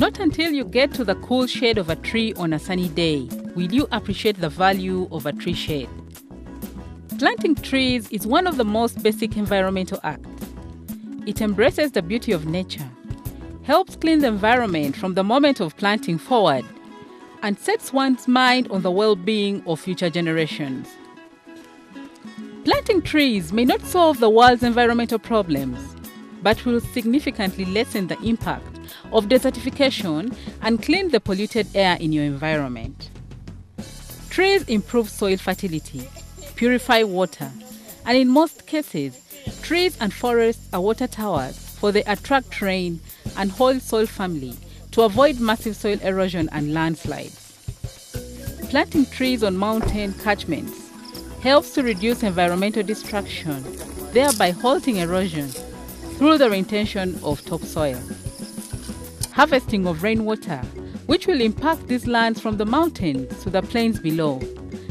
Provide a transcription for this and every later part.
Not until you get to the cool shade of a tree on a sunny day will you appreciate the value of a tree shade. Planting trees is one of the most basic environmental acts. It embraces the beauty of nature, helps clean the environment from the moment of planting forward, and sets one's mind on the well-being of future generations. Planting trees may not solve the world's environmental problems, but will significantly lessen the impact of desertification and clean the polluted air in your environment. Trees improve soil fertility, purify water, and in most cases, trees and forests are water towers, for they attract rain and hold soil firmly to avoid massive soil erosion and landslides. Planting trees on mountain catchments helps to reduce environmental destruction, thereby halting erosion through the retention of topsoil. Harvesting of rainwater, which will impact these lands from the mountains to the plains below,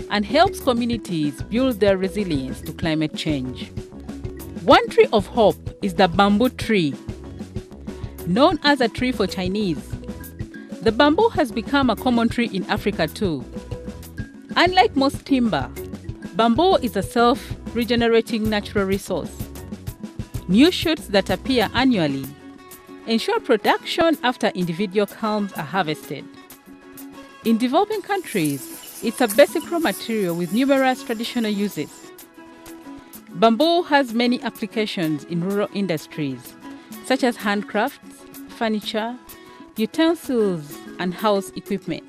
and helps communities build their resilience to climate change. One tree of hope is the bamboo tree. Known as a tree for Chinese, the bamboo has become a common tree in Africa too. Unlike most timber, bamboo is a self-regenerating natural resource. New shoots that appear annually ensure production after individual culms are harvested. In developing countries, it's a basic raw material with numerous traditional uses. Bamboo has many applications in rural industries, such as handcrafts, furniture, utensils, and house equipment.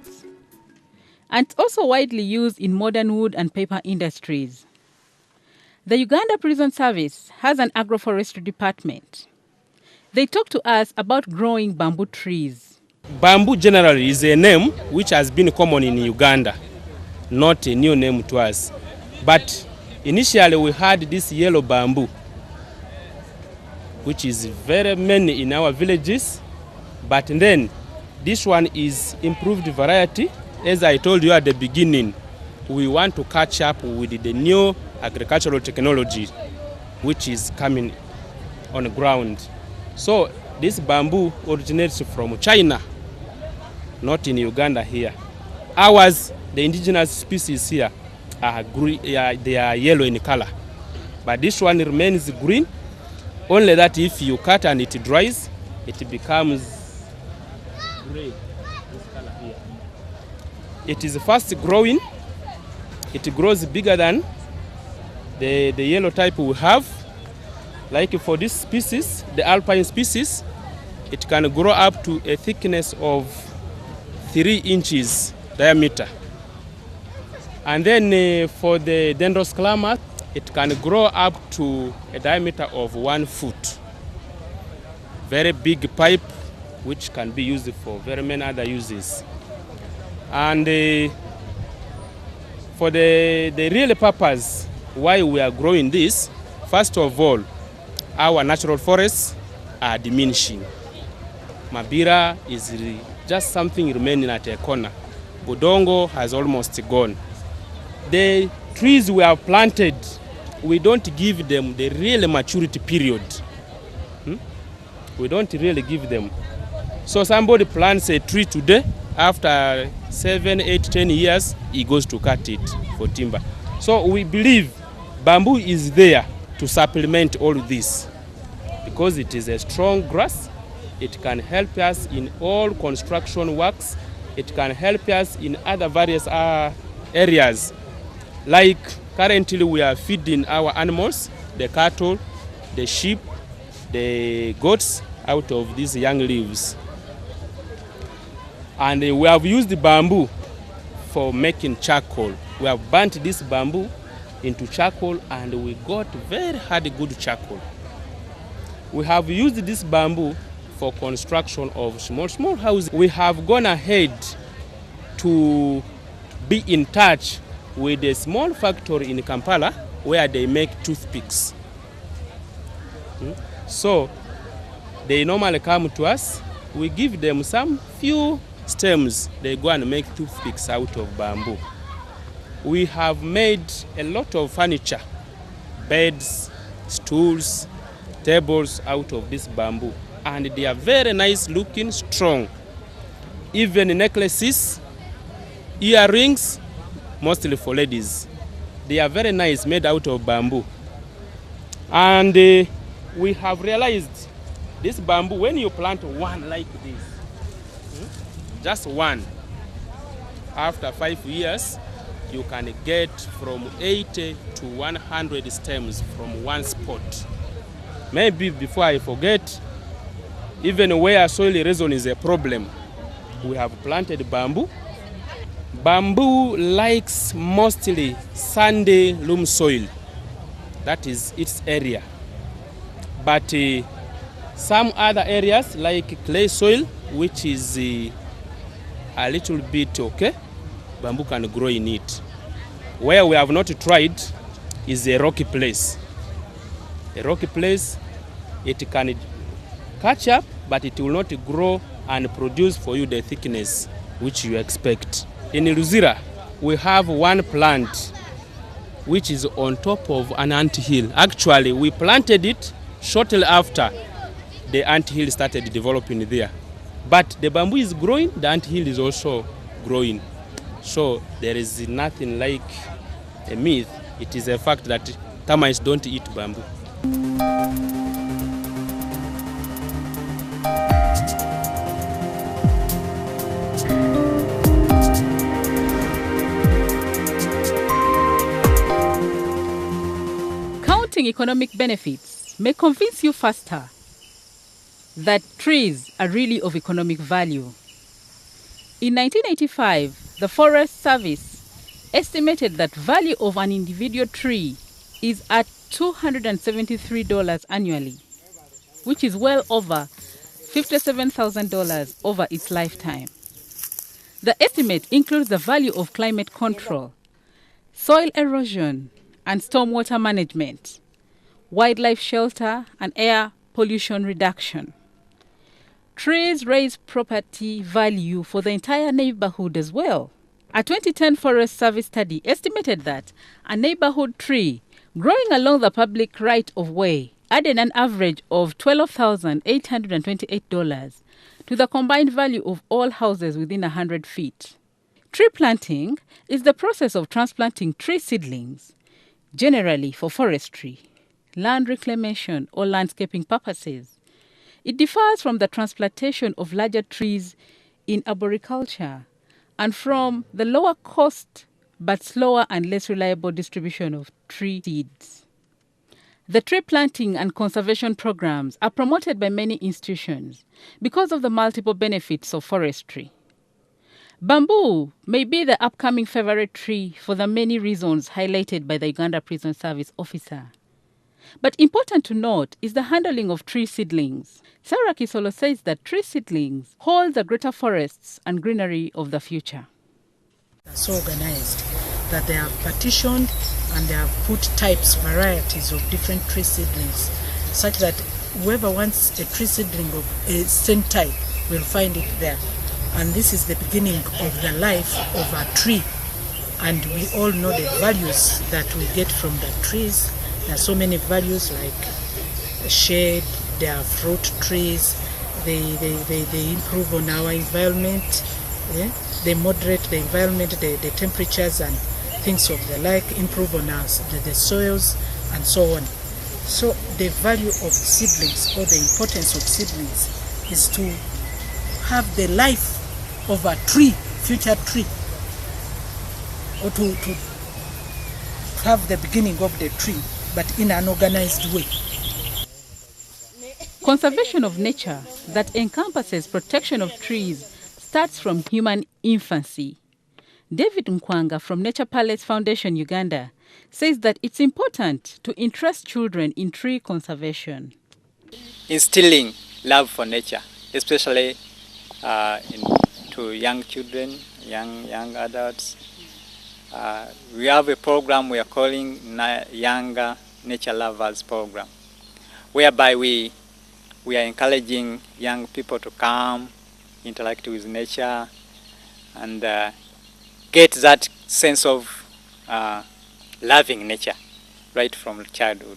And it's also widely used in modern wood and paper industries. The Uganda Prison Service has an agroforestry department. They talk to us about growing bamboo trees. Bamboo generally is a name which has been common in Uganda, not a new name to us. But initially we had this yellow bamboo, which is very many in our villages. But then this one is improved variety. As I told you at the beginning, we want to catch up with the new agricultural technology which is coming on the ground. So this bamboo originates from China, not in Uganda here. Ours, the indigenous species here, are green, they are yellow in color. But this one remains green, only that if you cut and it dries, it becomes gray, this color here. It is fast growing. It grows bigger than the yellow type we have. Like for this species, the alpine species, it can grow up to a thickness of 3 inches diameter. And then for the dendrosclama, it can grow up to a diameter of 1 foot. Very big pipe, which can be used for very many other uses. And for the real purpose why we are growing this, first of all, our natural forests are diminishing. Mabira is just something remaining at a corner. Budongo has almost gone. The trees we have planted, we don't give them the real maturity period. We don't really give them. So somebody plants a tree today, after 7, 8, 10 years, he goes to cut it for timber. So we believe bamboo is there to supplement all this because it is a strong grass. It can help us in all construction works. It can help us in other various areas. Like currently we are feeding our animals, the cattle, the sheep, the goats out of these young leaves. And we have used the bamboo for making charcoal. We have burnt this bamboo into charcoal and we got very hard good charcoal. We have used this bamboo for construction of small houses. We have gone ahead to be in touch with a small factory in Kampala where they make toothpicks. So they normally come to us, we give them some few stems, they go and make toothpicks out of bamboo. We have made a lot of furniture, beds, stools, tables out of this bamboo. And they are very nice looking, strong. even necklaces, earrings, mostly for ladies. They are very nice, made out of bamboo. And we have realized this bamboo, when you plant one like this, just one, after 5 years, you can get from 80 to 100 stems from one spot. Maybe before I forget, even where soil erosion is a problem, we have planted bamboo. Bamboo likes mostly sandy loam soil. That is its area. But some other areas like clay soil, which is a little bit okay, bamboo can grow in it. Where we have not tried is a rocky place. A rocky place, it can catch up, but it will not grow and produce for you the thickness which you expect. In Luzira, we have one plant which is on top of an anthill. Actually, we planted it shortly after the anthill started developing there. But the bamboo is growing, the anthill is also growing. So there is nothing like a myth. It is a fact that termites don't eat bamboo. Counting economic benefits may convince you faster that trees are really of economic value. In 1985, the Forest Service estimated that value of an individual tree is at $273 annually, which is well over $57,000 over its lifetime. The estimate includes the value of climate control, soil erosion and stormwater management, wildlife shelter and air pollution reduction. Trees raise property value for the entire neighborhood as well. A 2010 Forest Service study estimated that a neighborhood tree growing along the public right-of-way added an average of $12,828 to the combined value of all houses within 100 feet. Tree planting is the process of transplanting tree seedlings, generally for forestry, land reclamation, or landscaping purposes. It differs from the transplantation of larger trees in arboriculture and from the lower cost but slower and less reliable distribution of tree seeds. The tree planting and conservation programs are promoted by many institutions because of the multiple benefits of forestry. Bamboo may be the upcoming favorite tree for the many reasons highlighted by the Uganda Prison Service officer. But important to note is the handling of tree seedlings. Sarah Kisolo says that tree seedlings hold the greater forests and greenery of the future. So organized that they have partitioned and they have put types, varieties of different tree seedlings, such that whoever wants a tree seedling of a certain type will find it there. And this is the beginning of the life of a tree. And we all know the values that we get from the trees. There are so many values like shade, there are fruit trees, they improve on our environment, they moderate the environment, the temperatures and things of the like, improve on us, the soils and so on. So the value of seedlings or the importance of seedlings is to have the life of a tree, future tree, or to have the beginning of the tree, but in an organized way. Conservation of nature that encompasses protection of trees starts from human infancy. David Nkwanga from Nature Palace Foundation Uganda says that it's important to interest children in tree conservation. Instilling love for nature, especially to young children, young adults. We have a program we are calling Younger Nature Lovers Program, whereby we are encouraging young people to come, interact with nature, and get that sense of loving nature right from childhood,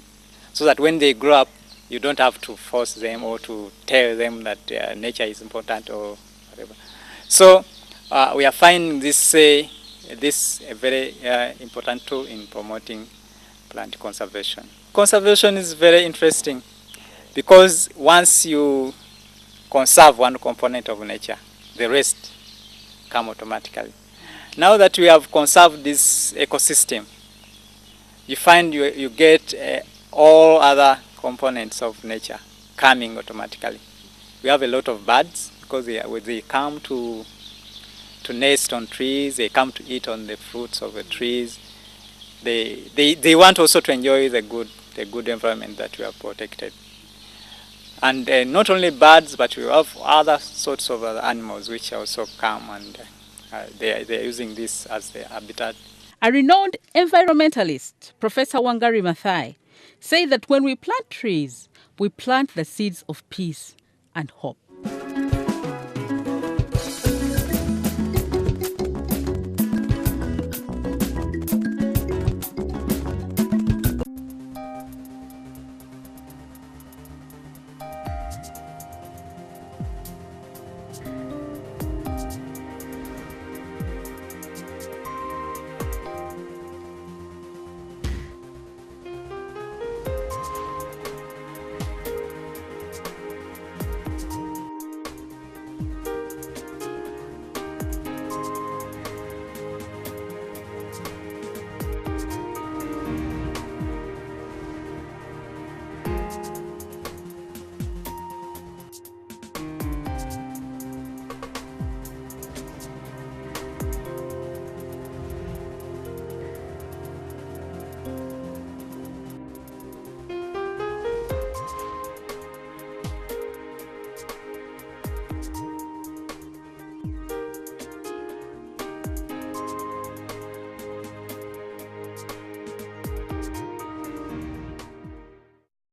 so that when they grow up, you don't have to force them or to tell them that nature is important or whatever. So we are finding this a very important tool in promoting plant conservation. Conservation is very interesting because once you conserve one component of nature, the rest come automatically. Now that we have conserved this ecosystem, you find you get all other components of nature coming automatically. We have a lot of birds because they come to nest on trees, they come to eat on the fruits of the trees. They want also to enjoy the good environment that we have protected. And not only birds, but we have other sorts of other animals which also come, and they are using this as their habitat. A renowned environmentalist, Professor Wangari Maathai, said that when we plant trees, we plant the seeds of peace and hope.